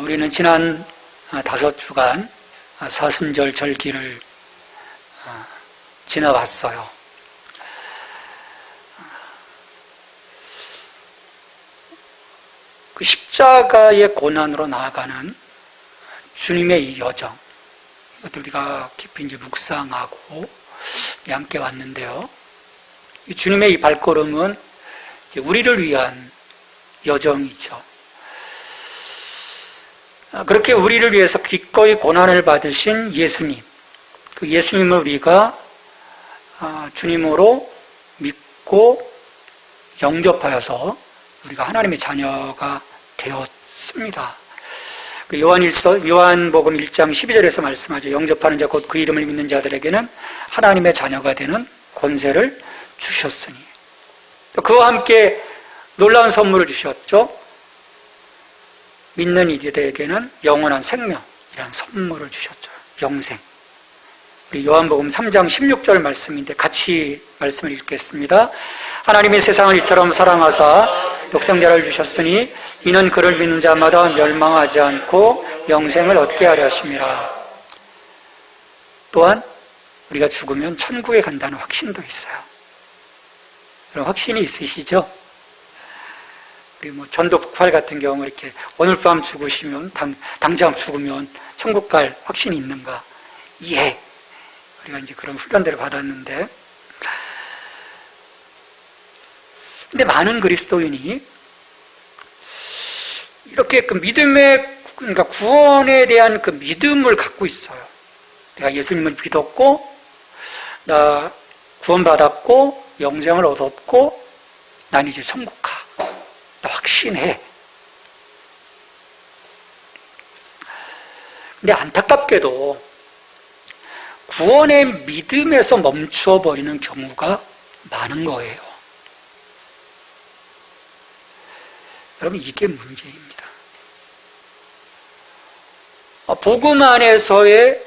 우리는 지난 5주간 사순절 절기를 지나왔어요. 그 십자가의 고난으로 나아가는 주님의 이 여정, 이것들 우리가 깊이 이제 묵상하고 함께 왔는데요. 이 주님의 이 발걸음은 우리를 위한 여정이죠. 그렇게 우리를 위해서 기꺼이 고난을 받으신 예수님, 그 예수님을 우리가 주님으로 믿고 영접하여서 우리가 하나님의 자녀가 되었습니다. 요한복음 1장 12절에서 말씀하죠. 영접하는 자 곧 그 이름을 믿는 자들에게는 하나님의 자녀가 되는 권세를 주셨으니, 그와 함께 놀라운 선물을 주셨죠. 믿는 이들에게는 영원한 생명이라는 선물을 주셨죠. 영생. 우리 요한복음 3장 16절 말씀인데 같이 말씀을 읽겠습니다. 하나님이 세상을 이처럼 사랑하사 독생자를 주셨으니 이는 그를 믿는 자마다 멸망하지 않고 영생을 얻게 하려 하심이라. 또한 우리가 죽으면 천국에 간다는 확신도 있어요. 그런 확신이 있으시죠? 우리 전도 북팔 같은 경우 이렇게 오늘 밤 죽으시면 당장 죽으면 천국 갈 확신이 있는가? 예. 우리가 이제 그런 훈련들을 받았는데, 근데 많은 그리스도인이 이렇게 그 그러니까 구원에 대한 그 믿음을 갖고 있어요. 내가 예수님을 믿었고, 나 구원받았고, 영생을 얻었고, 난 이제 천국 가. 나 확신해. 근데 안타깝게도 구원의 믿음에서 멈춰버리는 경우가 많은 거예요. 여러분, 이게 문제입니다. 복음 안에서의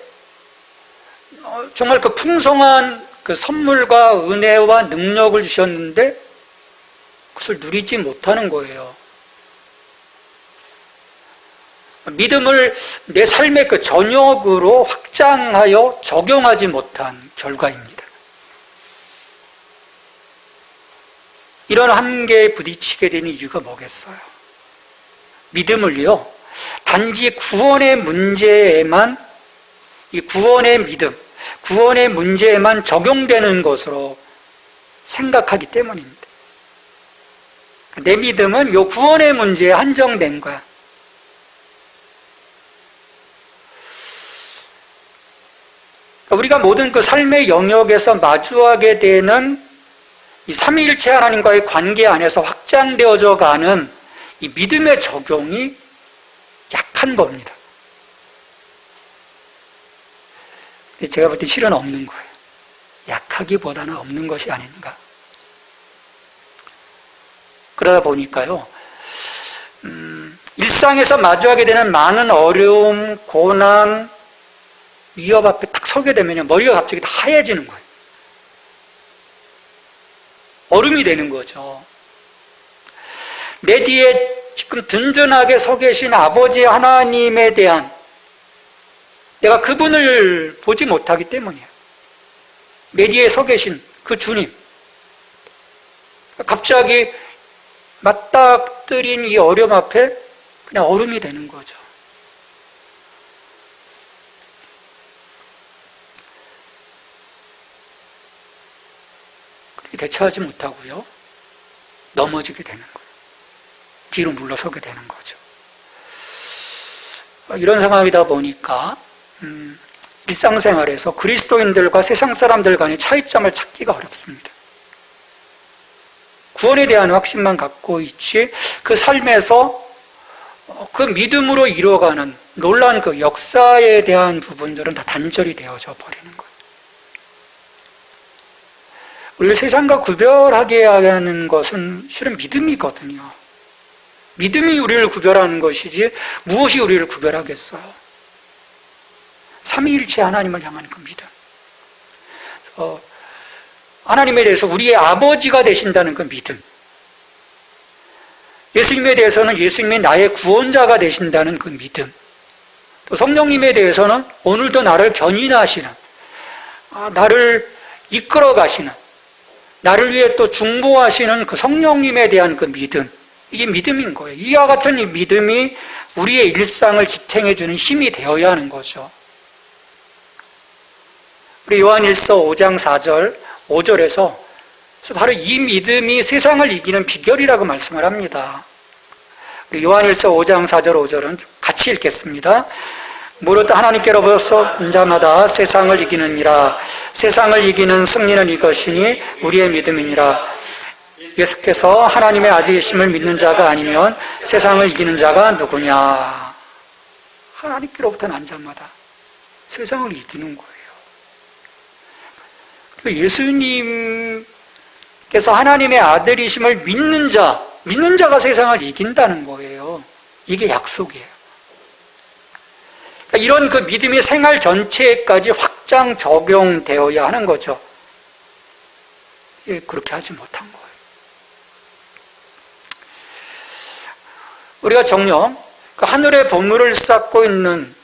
정말 그 풍성한 그 선물과 은혜와 능력을 주셨는데 그것을 누리지 못하는 거예요. 믿음을 내 삶의 그 전역으로 확장하여 적용하지 못한 결과입니다. 이런 한계에 부딪히게 되는 이유가 뭐겠어요? 믿음을요, 단지 구원의 문제에만, 이 구원의 믿음, 구원의 문제에만 적용되는 것으로 생각하기 때문입니다. 내 믿음은 이 구원의 문제에 한정된 거야. 우리가 모든 그 삶의 영역에서 마주하게 되는 이 삼위일체 하나님과의 관계 안에서 확장되어져 가는 이 믿음의 적용이 약한 겁니다. 제가 볼 때 실은 없는 거예요. 약하기보다는 없는 것이 아닌가. 그러다 보니까요, 일상에서 마주하게 되는 많은 어려움, 고난, 위협 앞에 딱 서게 되면 머리가 갑자기 다 하얘지는 거예요. 얼음이 되는 거죠. 내 뒤에 지금 든든하게 서 계신 아버지 하나님에 대한, 내가 그분을 보지 못하기 때문이에요. 내 뒤에 서 계신 그 주님, 갑자기 맞닥뜨린 이 어려움 앞에 그냥 얼음이 되는 거죠. 그렇게 대처하지 못하고요, 넘어지게 되는 거예요. 뒤로 물러서게 되는 거죠. 이런 상황이다 보니까 일상생활에서 그리스도인들과 세상 사람들 간의 차이점을 찾기가 어렵습니다. 구원에 대한 확신만 갖고 있지, 그 삶에서 그 믿음으로 이루어가는 놀라운 그 역사에 대한 부분들은 다 단절이 되어져 버리는 거예요. 우리를 세상과 구별하게 하는 것은 실은 믿음이거든요. 믿음이 우리를 구별하는 것이지 무엇이 우리를 구별하겠어요? 삼위일체 하나님을 향한 그 믿음, 하나님에 대해서 우리의 아버지가 되신다는 그 믿음, 예수님에 대해서는 예수님이 나의 구원자가 되신다는 그 믿음, 또 성령님에 대해서는 오늘도 나를 견인하시는, 나를 이끌어 가시는, 나를 위해 또 중보하시는 그 성령님에 대한 그 믿음, 이게 믿음인 거예요. 이와 같은 이 믿음이 우리의 일상을 지탱해주는 힘이 되어야 하는 거죠. 우리 요한일서 5장 4절, 5절에서 바로 이 믿음이 세상을 이기는 비결이라고 말씀을 합니다. 우리 요한일서 5장 4절, 5절은 같이 읽겠습니다. 무릇 하나님께로부터 온 자마다 세상을 이기느니라. 세상을 이기는 승리는 이것이니 우리의 믿음이니라. 예수께서 하나님의 아들이심을 믿는 자가 아니면 세상을 이기는 자가 누구냐? 하나님께로부터 난 자마다 세상을 이기는 거예요. 예수님께서 하나님의 아들이심을 믿는 자가 세상을 이긴다는 거예요. 이게 약속이에요. 그러니까 이런 그 믿음이 생활 전체까지 확장 적용되어야 하는 거죠. 그렇게 하지 못한 거예요. 우리가 정녕 그 하늘의 보물을 쌓고 있는,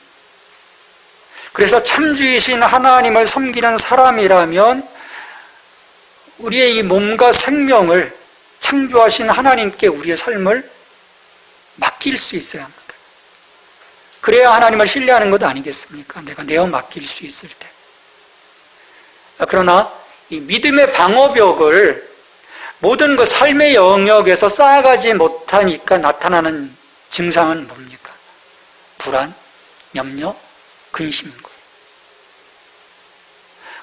그래서 참주이신 하나님을 섬기는 사람이라면 우리의 이 몸과 생명을 창조하신 하나님께 우리의 삶을 맡길 수 있어야 합니다. 그래야 하나님을 신뢰하는 것 아니겠습니까? 내가 내어 맡길 수 있을 때. 그러나 이 믿음의 방어벽을 모든 그 삶의 영역에서 쌓아가지 못하니까 나타나는 증상은 뭡니까? 불안, 염려, 근심인 거예요.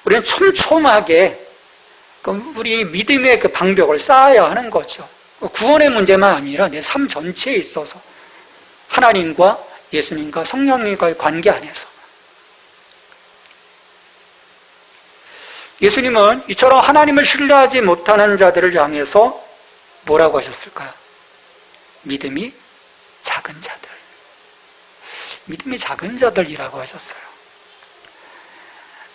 우리는 촘촘하게 우리 믿음의 그 방벽을 쌓아야 하는 거죠. 구원의 문제만 아니라 내 삶 전체에 있어서 하나님과 예수님과 성령님과의 관계 안에서. 예수님은 이처럼 하나님을 신뢰하지 못하는 자들을 향해서 뭐라고 하셨을까요? 믿음이 작은 자들. 믿음이 작은 자들이라고 하셨어요.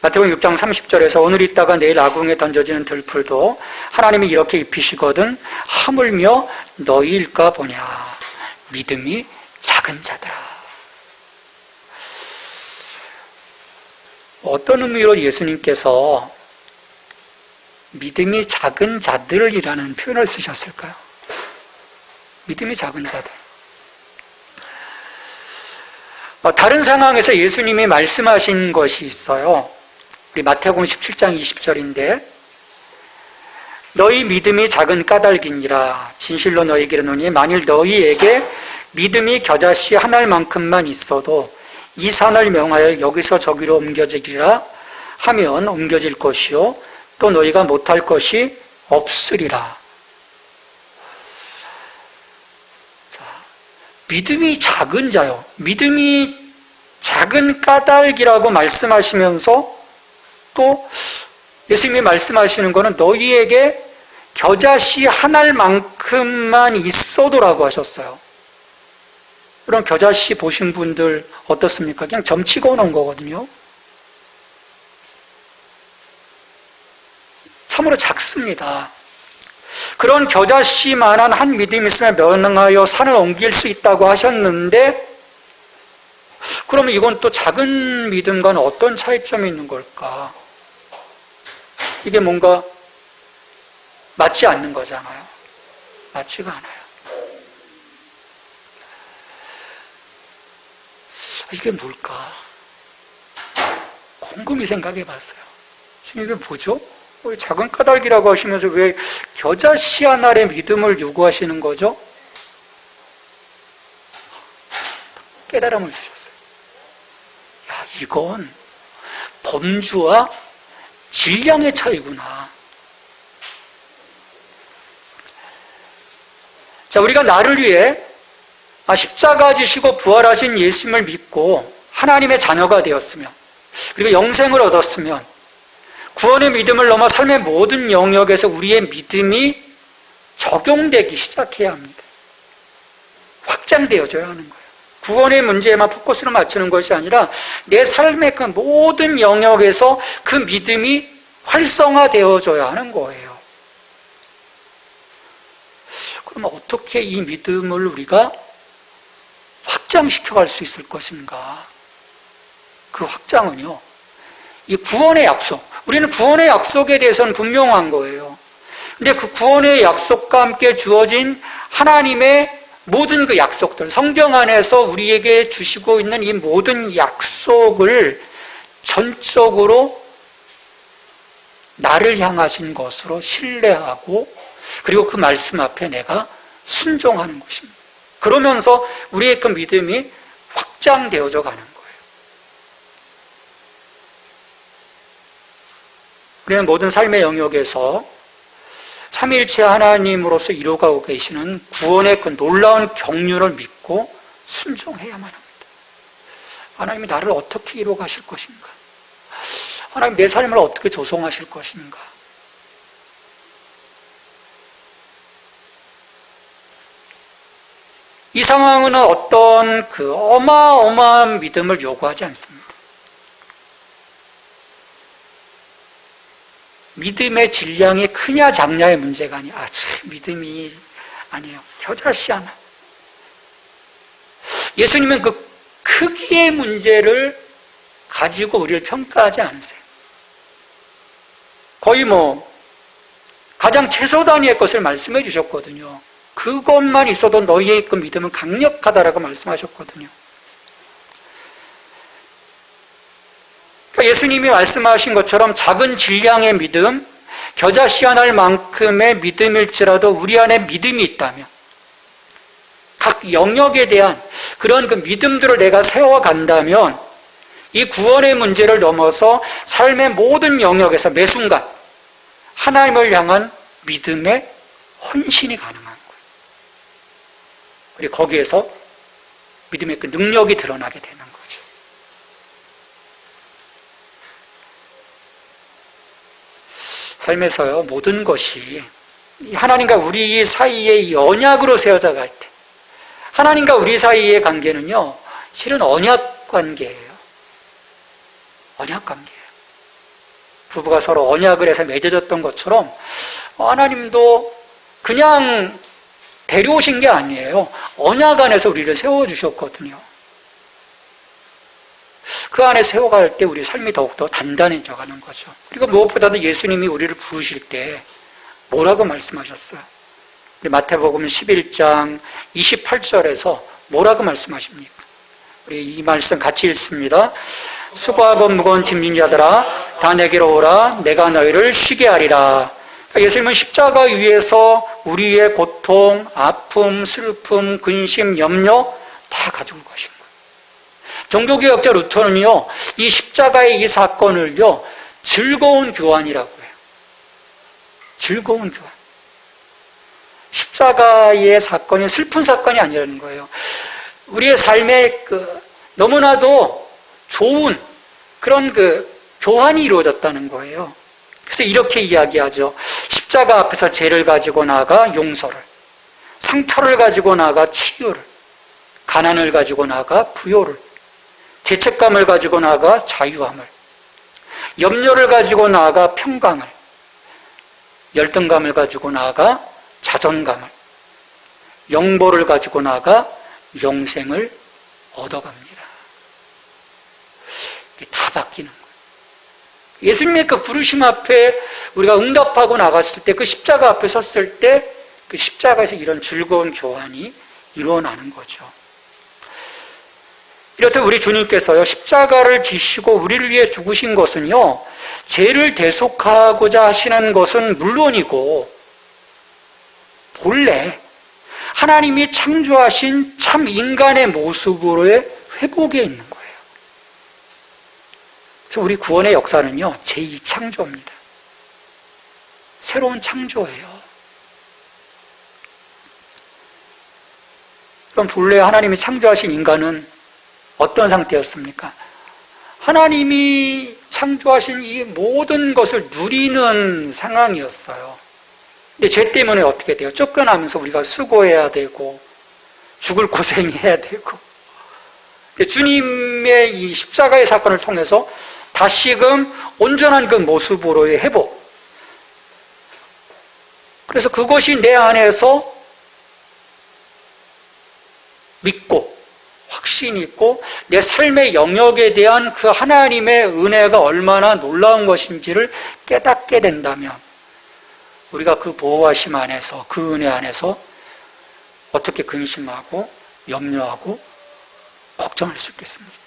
마태복음 6장 30절에서 오늘 있다가 내일 아궁에 던져지는 들풀도 하나님이 이렇게 입히시거든 하물며 너희일까 보냐. 믿음이 작은 자들아. 어떤 의미로 예수님께서 믿음이 작은 자들이라는 표현을 쓰셨을까요? 믿음이 작은 자들. 다른 상황에서 예수님이 말씀하신 것이 있어요. 우리 마태복음 17장 20절인데 너희 믿음이 작은 까닭이니라. 진실로 너희에게 이르노니 만일 너희에게 믿음이 겨자씨 한 알만큼만 있어도 이 산을 명하여 여기서 저기로 옮겨지리라 하면 옮겨질 것이요 또 너희가 못할 것이 없으리라. 자, 믿음이 작은 자요. 믿음이 작은 까닭이라고 말씀하시면서 또 예수님이 말씀하시는 것은 너희에게 겨자씨 한 알만큼만 있어도라고 하셨어요. 그럼 겨자씨 보신 분들 어떻습니까? 그냥 점 찍어 놓은 거거든요. 참으로 작습니다. 그런 겨자씨만한 한 믿음이 있으면 명하여 산을 옮길 수 있다고 하셨는데 그러면 이건 또 작은 믿음과는 어떤 차이점이 있는 걸까? 이게 뭔가 맞지 않는 거잖아요. 맞지가 않아요. 이게 뭘까? 곰곰이 생각해 봤어요. 지금 이게 뭐죠? 작은 까닭이라고 하시면서 왜 겨자씨 한 알의 믿음을 요구하시는 거죠? 깨달음을 주셨어요. 야, 이건 범주와 질량의 차이구나. 자, 우리가 나를 위해 십자가 지시고 부활하신 예수님을 믿고 하나님의 자녀가 되었으면 그리고 영생을 얻었으면 구원의 믿음을 넘어 삶의 모든 영역에서 우리의 믿음이 적용되기 시작해야 합니다. 확장되어져야 하는 거예요. 구원의 문제에만 포커스를 맞추는 것이 아니라 내 삶의 그 모든 영역에서 그 믿음이 활성화되어져야 하는 거예요. 그럼 어떻게 이 믿음을 우리가 확장시켜 갈 수 있을 것인가? 그 확장은요, 이 구원의 약속, 우리는 구원의 약속에 대해서는 분명한 거예요. 근데 그 구원의 약속과 함께 주어진 하나님의 모든 그 약속들, 성경 안에서 우리에게 주시고 있는 이 모든 약속을 전적으로 나를 향하신 것으로 신뢰하고, 그리고 그 말씀 앞에 내가 순종하는 것입니다. 그러면서 우리의 그 믿음이 확장되어져 가는 거예요. 우리는 모든 삶의 영역에서 삼위일체 하나님으로서 이루어가고 계시는 구원의 그 놀라운 경륜을 믿고 순종해야만 합니다. 하나님이 나를 어떻게 이루어가실 것인가? 하나님 내 삶을 어떻게 조성하실 것인가? 이 상황은 어떤 그 어마어마한 믿음을 요구하지 않습니다. 믿음의 질량이 크냐 작냐의 문제가 아니에요. 참 믿음이 아니에요. 겨자씨 하나. 예수님은 그 크기의 문제를 가지고 우리를 평가하지 않으세요. 거의 가장 최소 단위의 것을 말씀해 주셨거든요. 그것만 있어도 너희의 그 믿음은 강력하다라고 말씀하셨거든요. 그러니까 예수님이 말씀하신 것처럼 작은 질량의 믿음, 겨자씨 하나만큼의 믿음일지라도 우리 안에 믿음이 있다면 각 영역에 대한 그런 그 믿음들을 내가 세워간다면 이 구원의 문제를 넘어서 삶의 모든 영역에서 매 순간 하나님을 향한 믿음의 헌신이 가능한 거예요. 그리고 거기에서 믿음의 그 능력이 드러나게 되는 거죠. 삶에서요, 모든 것이 하나님과 우리 사이의 언약으로 세워져 갈 때, 하나님과 우리 사이의 관계는요, 실은 언약 관계예요. 언약 관계예요. 부부가 서로 언약을 해서 맺어졌던 것처럼 하나님도 그냥 데려오신 게 아니에요. 언약 안에서 우리를 세워주셨거든요. 그 안에 세워갈 때 우리 삶이 더욱더 단단해져 가는 거죠. 그리고 무엇보다도 예수님이 우리를 부르실 때 뭐라고 말씀하셨어요? 우리 마태복음 11장 28절에서 뭐라고 말씀하십니까? 우리 이 말씀 같이 읽습니다. 수고하고 무거운 짐진 자들아 다 내게로 오라 내가 너희를 쉬게 하리라. 예수님은 십자가 위에서 우리의 고통, 아픔, 슬픔, 근심, 염려 다 가지고 가신 거예요. 종교개혁자 루터는요, 이 십자가의 이 사건을요, 즐거운 교환이라고 해요. 즐거운 교환. 십자가의 사건이 슬픈 사건이 아니라는 거예요. 우리의 삶에 너무나도 좋은 그런 교환이 이루어졌다는 거예요. 그래서 이렇게 이야기하죠. 십자가 앞에서 죄를 가지고 나가 용서를, 상처를 가지고 나가 치유를, 가난을 가지고 나가 부요를, 죄책감을 가지고 나가 자유함을, 염려를 가지고 나가 평강을, 열등감을 가지고 나가 자존감을, 영보를 가지고 나가 영생을 얻어갑니다. 이게 다 바뀌는 거예요. 예수님의 그 부르심 앞에 우리가 응답하고 나갔을 때, 그 십자가 앞에 섰을 때 그 십자가에서 이런 즐거운 교환이 일어나는 거죠. 이렇듯 우리 주님께서요, 십자가를 지시고 우리를 위해 죽으신 것은요, 죄를 대속하고자 하시는 것은 물론이고 본래 하나님이 창조하신 참 인간의 모습으로의 회복에 있는 거예요. 그래서 우리 구원의 역사는요, 제2창조입니다. 새로운 창조예요. 그럼 본래 하나님이 창조하신 인간은 어떤 상태였습니까? 하나님이 창조하신 이 모든 것을 누리는 상황이었어요. 근데 죄 때문에 어떻게 돼요? 쫓겨나면서 우리가 수고해야 되고 죽을 고생해야 되고, 주님의 이 십자가의 사건을 통해서 다시금 온전한 그 모습으로의 회복. 그래서 그것이 내 안에서 믿고 확신이 있고 내 삶의 영역에 대한 그 하나님의 은혜가 얼마나 놀라운 것인지를 깨닫게 된다면 우리가 그 보호하심 안에서, 그 은혜 안에서 어떻게 근심하고 염려하고 걱정할 수 있겠습니까?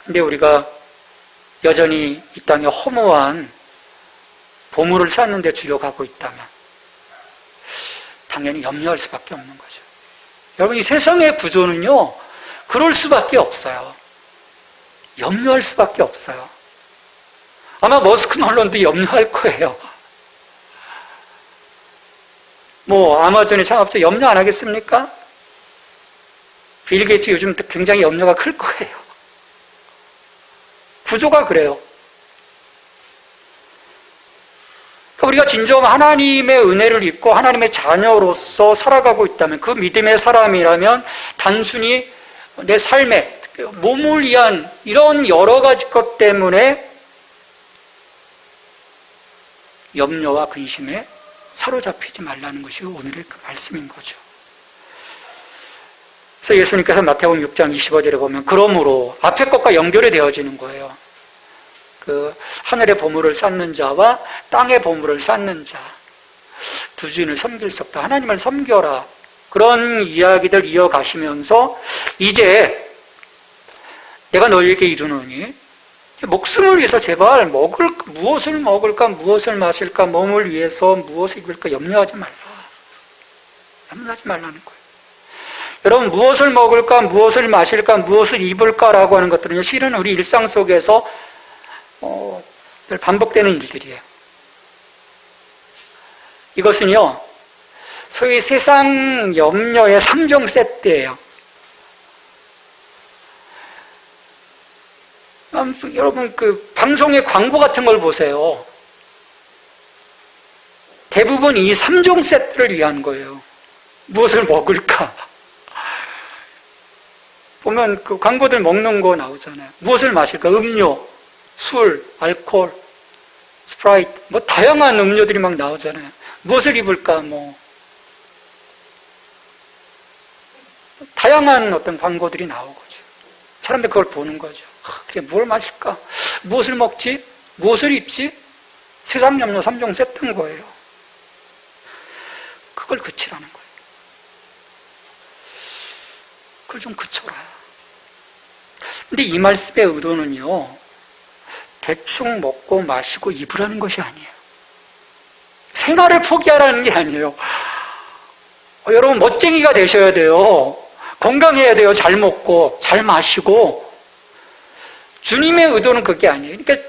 근데 우리가 여전히 이 땅에 허무한 보물을 쌓는 데 주력하고 있다면 당연히 염려할 수밖에 없는 거죠. 여러분, 이 세상의 구조는요, 그럴 수밖에 없어요. 염려할 수밖에 없어요. 아마 머스크 말론도 염려할 거예요. 뭐 아마존의 창업자 염려 안 하겠습니까? 빌 게이츠 요즘 굉장히 염려가 클 거예요. 구조가 그래요. 우리가 진정 하나님의 은혜를 입고 하나님의 자녀로서 살아가고 있다면, 그 믿음의 사람이라면 단순히 내 삶에 몸을 위한 이런 여러 가지 것 때문에 염려와 근심에 사로잡히지 말라는 것이 오늘의 그 말씀인 거죠. 그래서 예수님께서 마태복음 6장 25절에 보면 그러므로 앞에 것과 연결이 되어지는 거예요. 그 하늘의 보물을 쌓는 자와 땅의 보물을 쌓는 자, 두 주인을 섬길 수 없다. 하나님을 섬겨라. 그런 이야기들 이어가시면서 이제 내가 너희에게 이르노니 목숨을 위해서 제발 무엇을 먹을까, 무엇을 마실까, 몸을 위해서 무엇을 입을까 염려하지 말라. 염려하지 말라는 거예요. 여러분, 무엇을 먹을까, 무엇을 마실까, 무엇을 입을까라고 하는 것들은요, 실은 우리 일상 속에서 늘 반복되는 일들이에요. 이것은요, 소위 세상 염려의 3종 세트예요. 여러분, 그 방송의 광고 같은 걸 보세요. 대부분 이 3종 세트를 위한 거예요. 무엇을 먹을까? 보면 그 광고들 먹는 거 나오잖아요. 무엇을 마실까? 음료, 술, 알코올, 스프라이트, 뭐 다양한 음료들이 막 나오잖아요. 무엇을 입을까? 뭐 다양한 어떤 광고들이 나오고 사람들이 그걸 보는 거죠. 그래, 뭘 마실까? 무엇을 먹지? 무엇을 입지? 세상 염려 3종 세트인 거예요. 그걸 그치라는 거예요. 그걸 좀 그쳐라. 근데 이 말씀의 의도는요, 대충 먹고 마시고 입으라는 것이 아니에요. 생활을 포기하라는 게 아니에요. 여러분, 멋쟁이가 되셔야 돼요. 건강해야 돼요. 잘 먹고 잘 마시고. 주님의 의도는 그게 아니에요. 그러니까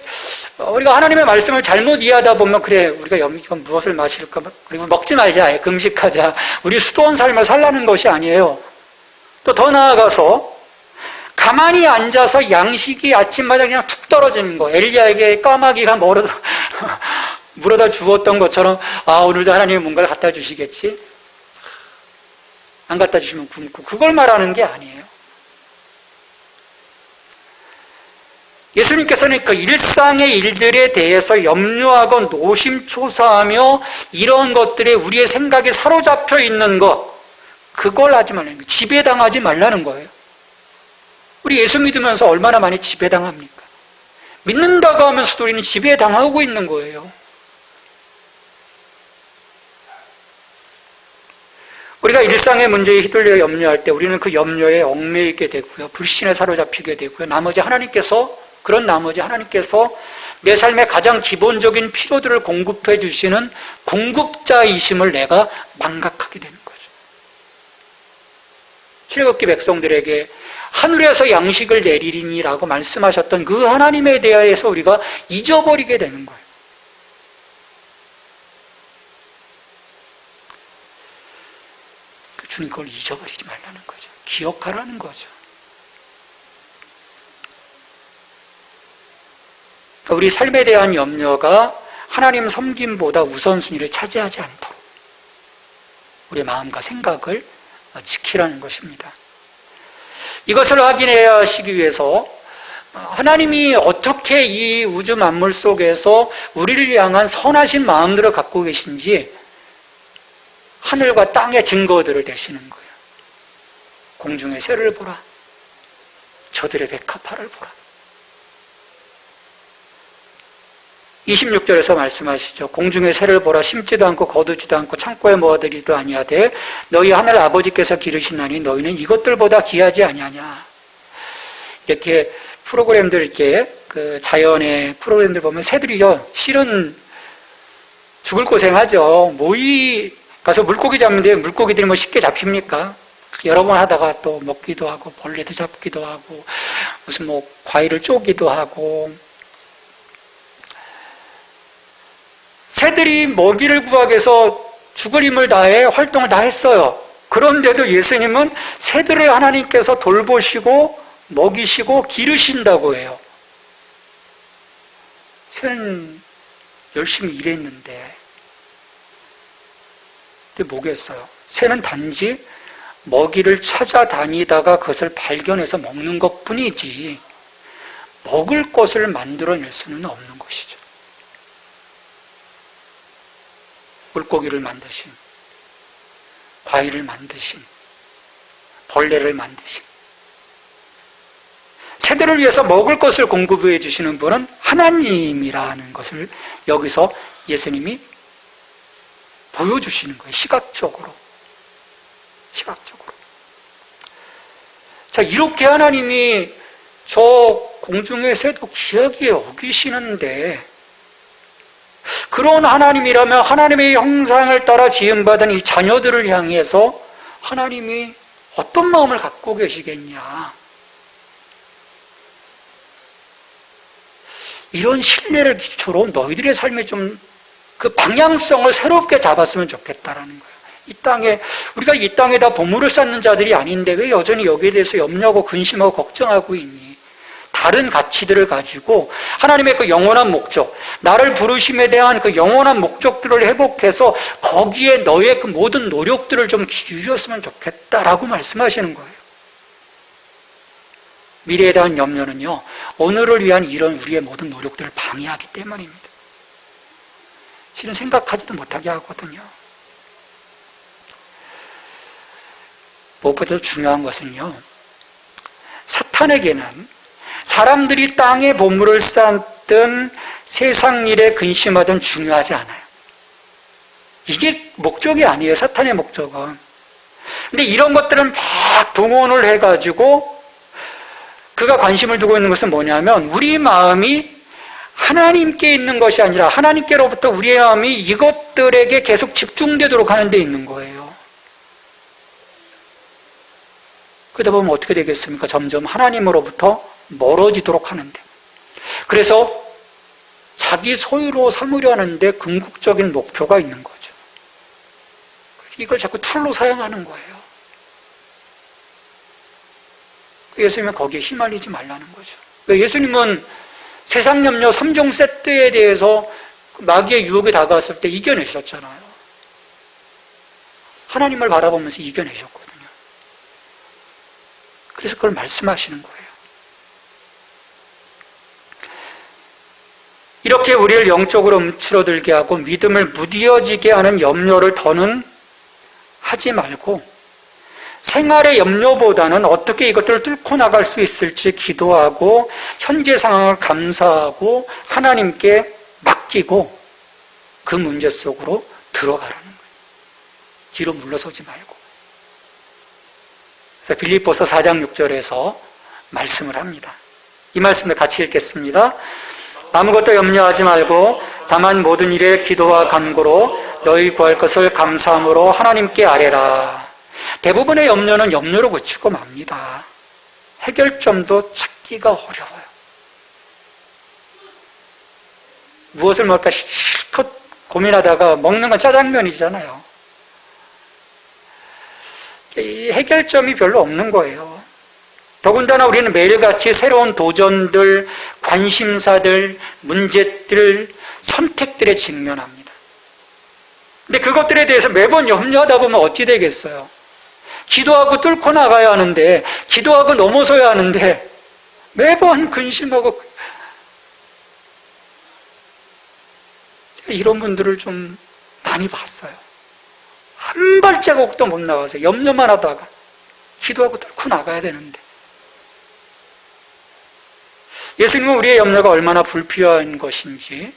우리가 하나님의 말씀을 잘못 이해하다 보면, 그래, 우리가 이건 무엇을 마실까, 그리고 먹지 말자, 금식하자, 우리 수도원 삶을 살라는 것이 아니에요. 또 더 나아가서 가만히 앉아서 양식이 아침마다 그냥 툭 떨어지는 거. 엘리야에게 까마귀가 물어다 주었던 것처럼, 아, 오늘도 하나님이 뭔가를 갖다 주시겠지? 안 갖다 주시면 굶고, 그걸 말하는 게 아니에요. 예수님께서는 그 일상의 일들에 대해서 염려하고 노심초사하며 이런 것들에 우리의 생각에 사로잡혀 있는 것, 그걸 하지 말라는 거예요. 지배당하지 말라는 거예요. 우리 예수 믿으면서 얼마나 많이 지배당합니까? 믿는다고 하면서도 우리는 지배당하고 있는 거예요. 우리가 일상의 문제에 휘둘려 염려할 때 우리는 그 염려에 얽매이게 되고요. 불신에 사로잡히게 되고요. 그런 나머지 하나님께서 내 삶의 가장 기본적인 필요들을 공급해 주시는 공급자이심을 내가 망각하게 되는 거죠. 출애굽기 백성들에게 하늘에서 양식을 내리리니라고 말씀하셨던 그 하나님에 대해서 우리가 잊어버리게 되는 거예요. 주님, 그걸 잊어버리지 말라는 거죠. 기억하라는 거죠. 우리 삶에 대한 염려가 하나님 섬김보다 우선순위를 차지하지 않도록 우리의 마음과 생각을 지키라는 것입니다. 이것을 확인해야 하시기 위해서 하나님이 어떻게 이 우주 만물 속에서 우리를 향한 선하신 마음들을 갖고 계신지 하늘과 땅의 증거들을 대시는 거예요. 공중의 새를 보라. 저들의 백합화를 보라. 26절에서 말씀하시죠. 공중의 새를 보라. 심지도 않고 거두지도 않고 창고에 모아들이도 아니하되 너희 하늘 아버지께서 기르시나니 너희는 이것들보다 귀하지 아니하냐. 이렇게 프로그램들, 이렇게 그 자연의 프로그램들 보면 새들이요, 실은 죽을 고생하죠. 모이 가서 물고기 잡는데 물고기들이 뭐 쉽게 잡힙니까? 여러 번 하다가 또 먹기도 하고 벌레도 잡기도 하고 무슨 뭐 과일을 쪼기도 하고. 새들이 먹이를 구하기 위해서 죽을 힘을 다해 활동을 다 했어요. 그런데도 예수님은 새들을 하나님께서 돌보시고 먹이시고 기르신다고 해요. 새는 열심히 일했는데, 근데 뭐겠어요? 새는 단지 먹이를 찾아다니다가 그것을 발견해서 먹는 것뿐이지 먹을 것을 만들어낼 수는 없는 것이죠. 물고기를 만드신, 과일을 만드신, 벌레를 만드신, 새들을 위해서 먹을 것을 공급해 주시는 분은 하나님이라는 것을 여기서 예수님이 보여주시는 거예요. 시각적으로. 자, 이렇게 하나님이 저 공중의 새도 귀하게 여기시는데, 그런 하나님이라면 하나님의 형상을 따라 지음받은 이 자녀들을 향해서 하나님이 어떤 마음을 갖고 계시겠냐. 이런 신뢰를 기초로 너희들의 삶에 좀 그 방향성을 새롭게 잡았으면 좋겠다라는 거예요. 이 땅에, 우리가 이 땅에다 보물을 쌓는 자들이 아닌데 왜 여전히 여기에 대해서 염려하고 근심하고 걱정하고 있니? 다른 가치들을 가지고 하나님의 그 영원한 목적, 나를 부르심에 대한 그 영원한 목적들을 회복해서 거기에 너의 그 모든 노력들을 좀 기울였으면 좋겠다라고 말씀하시는 거예요. 미래에 대한 염려는요, 오늘을 위한 이런 우리의 모든 노력들을 방해하기 때문입니다. 실은 생각하지도 못하게 하거든요. 무엇보다도 중요한 것은요, 사탄에게는 사람들이 땅에 보물을 쌓든 세상 일에 근심하든 중요하지 않아요. 이게 목적이 아니에요. 사탄의 목적은. 근데 이런 것들은 막 동원을 해가지고 그가 관심을 두고 있는 것은 뭐냐면 우리 마음이 하나님께 있는 것이 아니라 하나님께로부터 우리의 마음이 이것들에게 계속 집중되도록 하는 데 있는 거예요. 그러다 보면 어떻게 되겠습니까? 점점 하나님으로부터 멀어지도록 하는데. 그래서 자기 소유로 삼으려 하는데 궁극적인 목표가 있는 거죠. 이걸 자꾸 툴로 사용하는 거예요. 예수님은 거기에 휘말리지 말라는 거죠. 예수님은 세상 염려 3종 세트에 대해서 마귀의 유혹이 다가왔을 때 이겨내셨잖아요. 하나님을 바라보면서 이겨내셨거든요. 그래서 그걸 말씀하시는 거예요. 이렇게 우리를 영적으로 움츠러들게 하고 믿음을 무뎌지게 하는 염려를 더는 하지 말고 생활의 염려보다는 어떻게 이것들을 뚫고 나갈 수 있을지 기도하고 현재 상황을 감사하고 하나님께 맡기고 그 문제 속으로 들어가라는 거예요. 뒤로 물러서지 말고. 그래서 빌립보서 4장 6절에서 말씀을 합니다. 이 말씀을 같이 읽겠습니다. 아무것도 염려하지 말고 다만 모든 일에 기도와 간구로 너희 구할 것을 감사함으로 하나님께 아뢰라. 대부분의 염려는 염려로 그치고 맙니다. 해결점도 찾기가 어려워요. 무엇을 먹을까 실컷 고민하다가 먹는 건 짜장면이잖아요. 이 해결점이 별로 없는 거예요. 더군다나 우리는 매일같이 새로운 도전들, 관심사들, 문제들, 선택들에 직면합니다. 근데 그것들에 대해서 매번 염려하다 보면 어찌 되겠어요? 기도하고 뚫고 나가야 하는데, 기도하고 넘어서야 하는데 매번 근심하고. 제가 이런 분들을 좀 많이 봤어요. 한 발자국도 못 나가서 염려만 하다가 기도하고 뚫고 나가야 되는데, 예수님은 우리의 염려가 얼마나 불필요한 것인지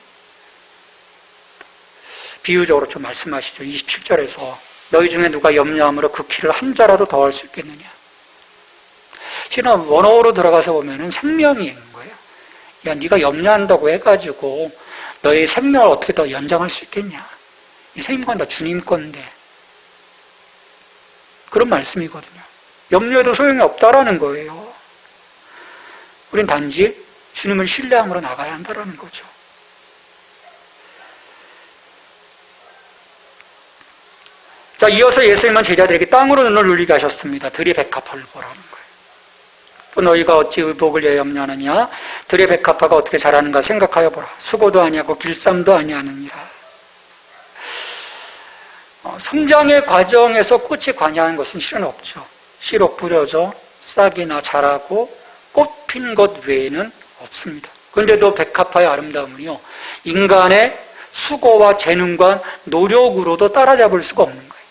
비유적으로 좀 말씀하시죠. 27절에서 너희 중에 누가 염려함으로 그 키를 한 자라도 더할 수 있겠느냐. 실은 원어로 들어가서 보면은 생명인 거예요. 야, 네가 염려한다고 해가지고 너의 생명을 어떻게 더 연장할 수 있겠냐. 이 생명은 다 주님 건데. 그런 말씀이거든요. 염려해도 소용이 없다라는 거예요. 우린 단지 주님을 신뢰함으로 나가야 한다라는 거죠. 자, 이어서 예수님은 제자들에게 땅으로 눈을 눌리게 하셨습니다. 들의 백합화를 보라는 거예요. 또 너희가 어찌 의복을 위하여 염려하느냐. 들의 백합화가 어떻게 자라는가 생각하여 보라. 수고도 아니하고 길쌈도 아니하느니라. 성장의 과정에서 꽃이 관여하는 것은 실은 없죠. 씨로 뿌려져 싹이나 자라고 꽃 핀 것 외에는 없습니다. 그런데도 백합화의 아름다움은요, 인간의 수고와 재능과 노력으로도 따라잡을 수가 없는 거예요.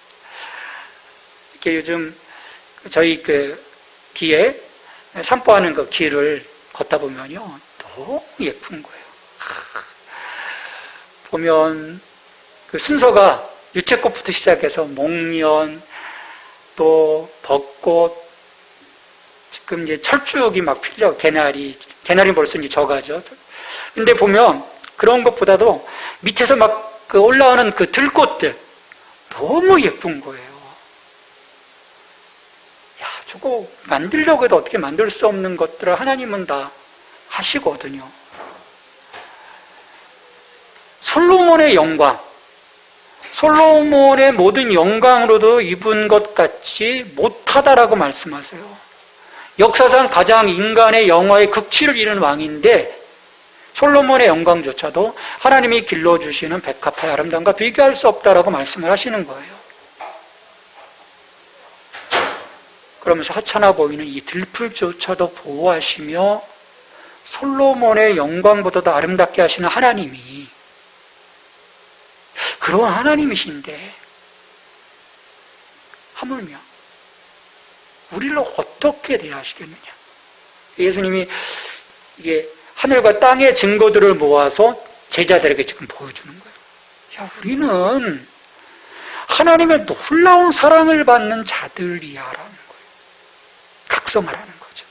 이렇게 요즘 저희 뒤에 산보하는 그 길을 걷다 보면요, 너무 예쁜 거예요. 보면 그 순서가 유채꽃부터 시작해서 목련, 또 벚꽃, 지금 이제 철쭉이 막 필요, 개나리 벌써 이제 져가죠. 근데 보면 그런 것보다도 밑에서 막 그 올라오는 그 들꽃들 너무 예쁜 거예요. 야, 저거 만들려고 해도 어떻게 만들 수 없는 것들을 하나님은 다 하시거든요. 솔로몬의 영광, 솔로몬의 모든 영광으로도 입은 것 같지 못하다라고 말씀하세요. 역사상 가장 인간의 영화의 극치를 이룬 왕인데 솔로몬의 영광조차도 하나님이 길러주시는 백합화의 아름다움과 비교할 수 없다라고 말씀을 하시는 거예요. 그러면서 하찮아 보이는 이 들풀조차도 보호하시며 솔로몬의 영광보다도 아름답게 하시는 하나님이, 그런 하나님이신데 하물며 우리를 어떻게 대하시겠느냐. 예수님이 이게 하늘과 땅의 증거들을 모아서 제자들에게 지금 보여주는 거예요. 야, 우리는 하나님의 놀라운 사랑을 받는 자들이야라는 거예요. 각성하라는 거죠.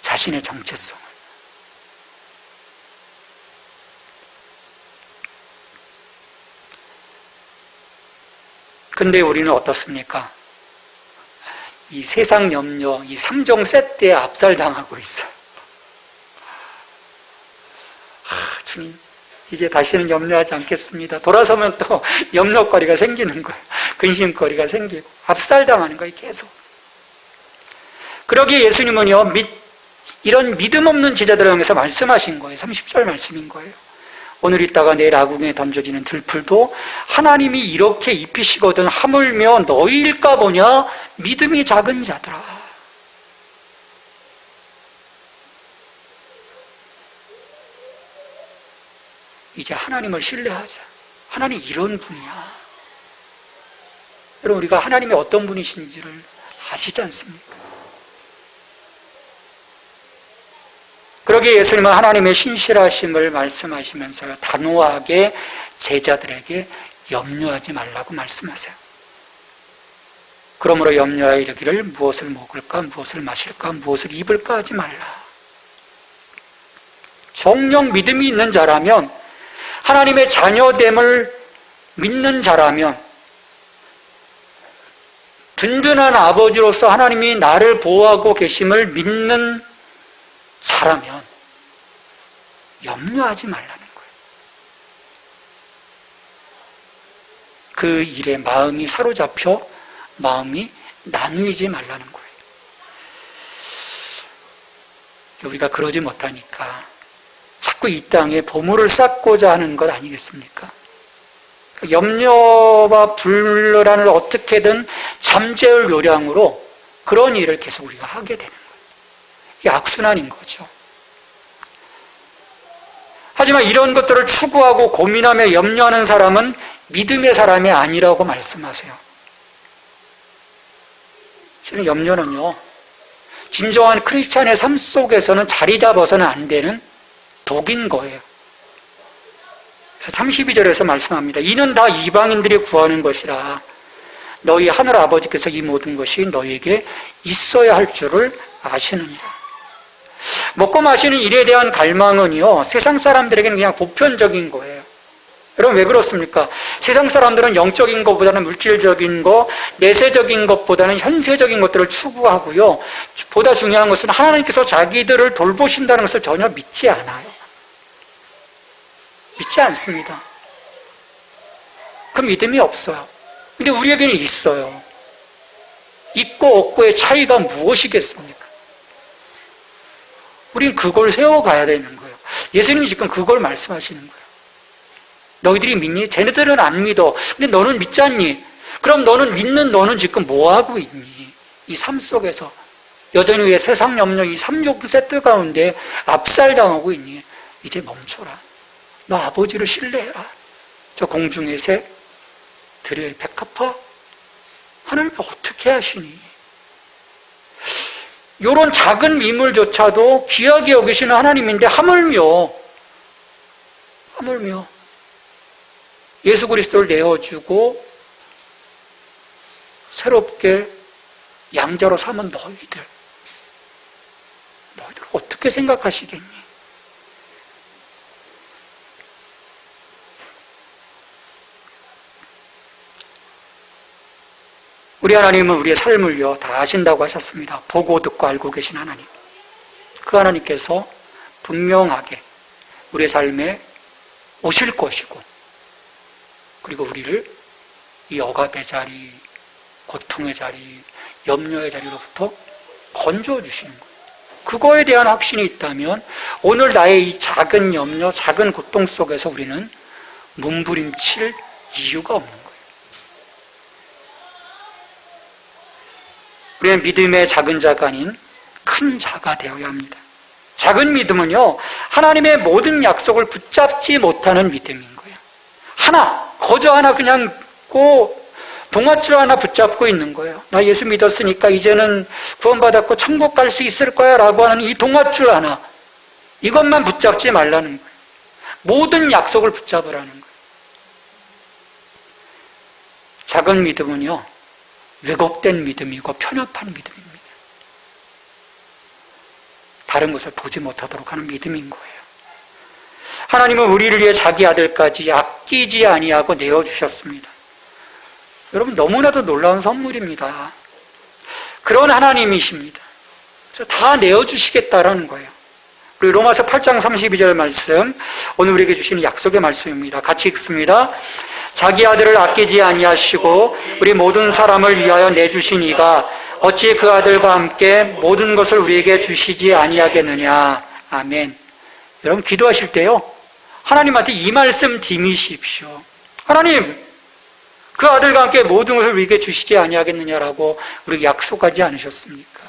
자신의 정체성을. 근데 우리는 어떻습니까? 이 세상 염려, 이 3종 세트에 압살당하고 있어요. 주님, 이제 다시는 염려하지 않겠습니다. 돌아서면 또 염려거리가 생기는 거예요. 근심거리가 생기고 압살당하는 거예요, 계속. 그러기에 예수님은요, 이런 믿음 없는 제자들을 향해서 말씀하신 거예요. 30절 말씀인 거예요. 오늘 있다가 내일 아궁에 던져지는 들풀도 하나님이 이렇게 입히시거든 하물며 너희일까 보냐, 믿음이 작은 자들아. 이제 하나님을 신뢰하자. 하나님 이런 분이야. 여러분, 우리가 하나님이 어떤 분이신지를 아시지 않습니까? 그러기에 예수님은 하나님의 신실하심을 말씀하시면서요, 단호하게 제자들에게 염려하지 말라고 말씀하세요. 그러므로 염려하여 이르기를 무엇을 먹을까, 무엇을 마실까, 무엇을 입을까 하지 말라. 정녕 믿음이 있는 자라면, 하나님의 자녀됨을 믿는 자라면, 든든한 아버지로서 하나님이 나를 보호하고 계심을 믿는 자라면 염려하지 말라는 거예요. 그 일에 마음이 사로잡혀 마음이 나누이지 말라는 거예요. 우리가 그러지 못하니까 자꾸 이 땅에 보물을 쌓고자 하는 것 아니겠습니까? 염려와 불안을 어떻게든 잠재울 요량으로 그런 일을 계속 우리가 하게 되는 거예요. 이게 악순환인 거죠. 하지만 이런 것들을 추구하고 고민하며 염려하는 사람은 믿음의 사람이 아니라고 말씀하세요. 실은 염려는요, 진정한 크리스찬의 삶 속에서는 자리 잡아서는 안 되는 독인 거예요. 그래서 32절에서 말씀합니다. 이는 다 이방인들이 구하는 것이라 너희 하늘 아버지께서 이 모든 것이 너희에게 있어야 할 줄을 아시느니라. 먹고 마시는 일에 대한 갈망은요, 세상 사람들에게는 그냥 보편적인 거예요. 여러분 왜 그렇습니까? 세상 사람들은 영적인 것보다는 물질적인 것, 내세적인 것보다는 현세적인 것들을 추구하고요, 보다 중요한 것은 하나님께서 자기들을 돌보신다는 것을 전혀 믿지 않아요. 믿지 않습니다. 그 믿음이 없어요. 근데 우리에게는 있어요. 있고 없고의 차이가 무엇이겠습니까? 우린 그걸 세워가야 되는 거예요. 예수님이 지금 그걸 말씀하시는 거예요. 너희들이 믿니? 쟤네들은 안 믿어. 근데 너는 믿지 않니? 그럼 너는 믿는 너는 지금 뭐하고 있니? 이 삶 속에서 여전히 왜 세상 염려 이 3종 세트 가운데 압살당하고 있니? 이제 멈춰라. 너 아버지를 신뢰해라. 저 공중의 새, 들의 백합화, 하나님이 어떻게 하시니? 이런 작은 미물조차도 귀하게 여기시는 하나님인데 하물며 예수 그리스도를 내어주고 새롭게 양자로 삼은 너희들 어떻게 생각하시겠니? 우리 하나님은 우리의 삶을요 다 아신다고 하셨습니다. 보고 듣고 알고 계신 하나님. 그 하나님께서 분명하게 우리의 삶에 오실 것이고, 그리고 우리를 이 억압의 자리, 고통의 자리, 염려의 자리로부터 건져주시는 거예요. 그거에 대한 확신이 있다면 오늘 나의 이 작은 염려, 작은 고통 속에서 우리는 몸부림칠 이유가 없는 거예요. 우리는 믿음의 작은 자가 아닌 큰 자가 되어야 합니다. 작은 믿음은요, 하나님의 모든 약속을 붙잡지 못하는 믿음인 거예요. 거저 하나 그냥 동아줄 하나 붙잡고 있는 거예요. 나 예수 믿었으니까 이제는 구원받았고 천국 갈 수 있을 거야 라고 하는 이 동아줄 하나, 이것만 붙잡지 말라는 거예요. 모든 약속을 붙잡으라는 거예요. 작은 믿음은요, 왜곡된 믿음이고 편협한 믿음입니다. 다른 것을 보지 못하도록 하는 믿음인 거예요. 하나님은 우리를 위해 자기 아들까지 아끼지 아니하고 내어주셨습니다. 여러분 너무나도 놀라운 선물입니다. 그런 하나님이십니다. 그래서 다 내어주시겠다라는 거예요. 우리 로마서 8장 32절 말씀, 오늘 우리에게 주시는 약속의 말씀입니다. 같이 읽습니다. 자기 아들을 아끼지 아니하시고 우리 모든 사람을 위하여 내주신 이가 어찌 그 아들과 함께 모든 것을 우리에게 주시지 아니하겠느냐. 아멘. 여러분 기도하실 때요, 하나님한테 이 말씀 드미십시오. 하나님, 그 아들과 함께 모든 것을 우리에게 주시지 아니하겠느냐라고 우리에게 약속하지 않으셨습니까?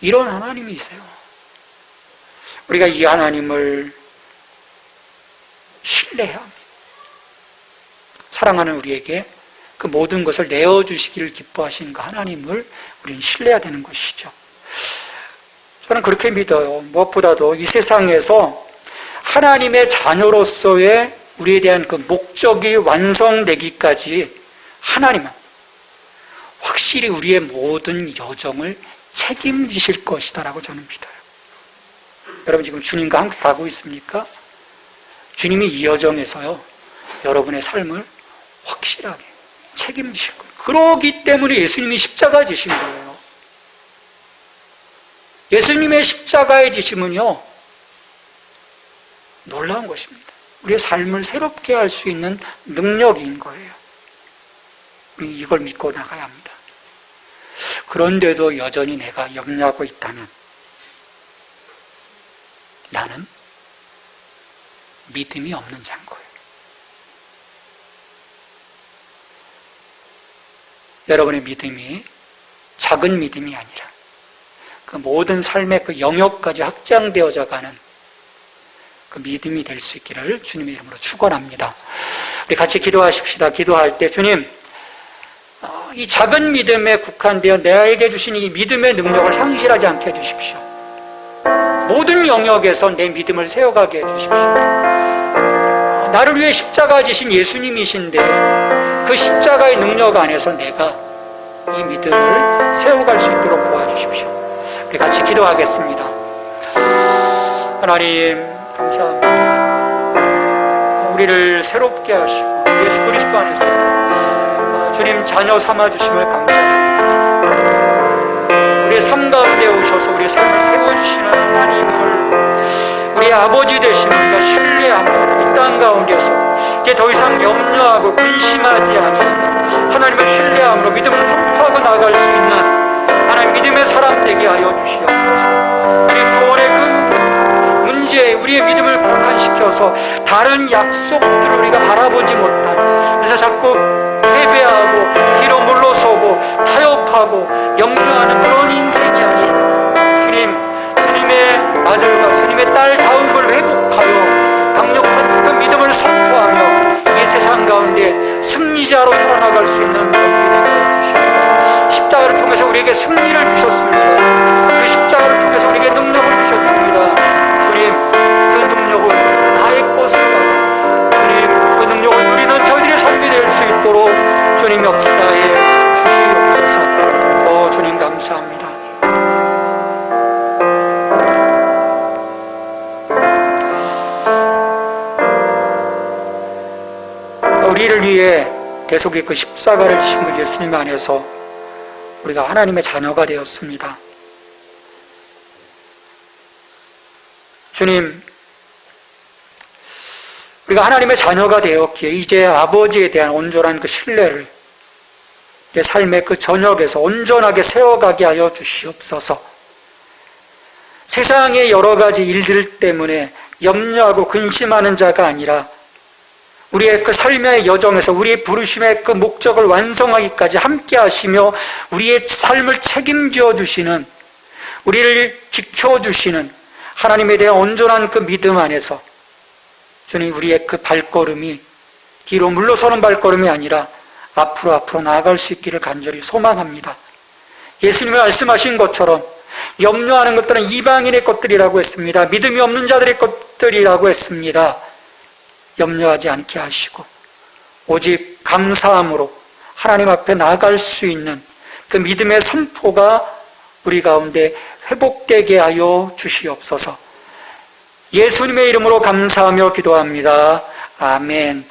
이런 하나님이세요. 우리가 이 하나님을 신뢰해야 합니다. 사랑하는 우리에게 그 모든 것을 내어주시기를 기뻐하시는 그 하나님을 우리는 신뢰해야 되는 것이죠. 저는 그렇게 믿어요. 무엇보다도 이 세상에서 하나님의 자녀로서의 우리에 대한 그 목적이 완성되기까지 하나님은 확실히 우리의 모든 여정을 책임지실 것이다라고 저는 믿어요. 여러분 지금 주님과 함께 가고 있습니까? 주님이 이 여정에서요, 여러분의 삶을 확실하게 책임지실 거예요. 그러기 때문에 예수님이 십자가에 지신 거예요. 예수님의 십자가에 지심은요, 놀라운 것입니다. 우리의 삶을 새롭게 할 수 있는 능력인 거예요. 우리 이걸 믿고 나가야 합니다. 그런데도 여전히 내가 염려하고 있다면 나는 믿음이 없는 자인 거예요. 여러분의 믿음이 작은 믿음이 아니라 그 모든 삶의 그 영역까지 확장되어져 가는 그 믿음이 될 수 있기를 주님의 이름으로 축원합니다. 우리 같이 기도하십시다. 기도할 때 주님, 이 작은 믿음에 국한되어 내게 주신 이 믿음의 능력을 상실하지 않게 해주십시오. 모든 영역에서 내 믿음을 세워가게 해주십시오. 나를 위해 십자가 지신 예수님이신데 그 십자가의 능력 안에서 내가 이 믿음을 세워갈 수 있도록 도와주십시오. 우리 같이 기도하겠습니다. 하나님 감사합니다. 우리를 새롭게 하시고 예수 그리스도 안에서 주님 자녀 삼아주심을 감사합니다. 우리의 삶 가운데 오셔서 우리의 삶을 세워주시는 하나님을 우리의 아버지 되신 우리가 신뢰하며 이 땅 가운데서 이제 더 이상 염려하고 근심하지 아니하고 하나님을 신뢰함으로 믿음을 선포하고 나아갈 수 있는 하나님 믿음의 사람 되게 하여 주시옵소서. 우리 구원의 그 문제에 우리의 믿음을 국한시켜서 다른 약속들을 우리가 바라보지 못한, 그래서 자꾸 패배하고 뒤로 물러서고 타협하고 염려하는 그런 인생이 아닌 주님의 아들과 주님의 딸 다움을 회복하여 강력한 그 믿음을 선포하며 이 세상 가운데 승리자로 살아나갈 수 있는 전기 되게 주시옵소서. 십자가를 통해서 우리에게 승리를 주셨습니다. 그 십자가를 통해서 우리에게 능력을 주셨습니다. 주님, 그 능력을 나의 것으로 받아 주님, 그 능력을 누리는 저희들의 삶이 될 수 있도록 주님 역사에 주시옵소서. 주님 감사합니다. 우리를 위해 계속히 그 십자가를 지신 그 예수님 안에서 우리가 하나님의 자녀가 되었습니다. 주님, 우리가 하나님의 자녀가 되었기에 이제 아버지에 대한 온전한 그 신뢰를 내 삶의 그 전역에서 온전하게 세워가게 하여 주시옵소서. 세상의 여러 가지 일들 때문에 염려하고 근심하는 자가 아니라 우리의 그 삶의 여정에서 우리의 부르심의 그 목적을 완성하기까지 함께 하시며 우리의 삶을 책임져 주시는, 우리를 지켜주시는 하나님에 대한 온전한 그 믿음 안에서 주님, 우리의 그 발걸음이 뒤로 물러서는 발걸음이 아니라 앞으로 나아갈 수 있기를 간절히 소망합니다. 예수님이 말씀하신 것처럼 염려하는 것들은 이방인의 것들이라고 했습니다. 믿음이 없는 자들의 것들이라고 했습니다. 염려하지 않게 하시고 오직 감사함으로 하나님 앞에 나아갈 수 있는 그 믿음의 선포가 우리 가운데 회복되게 하여 주시옵소서. 예수님의 이름으로 감사하며 기도합니다. 아멘.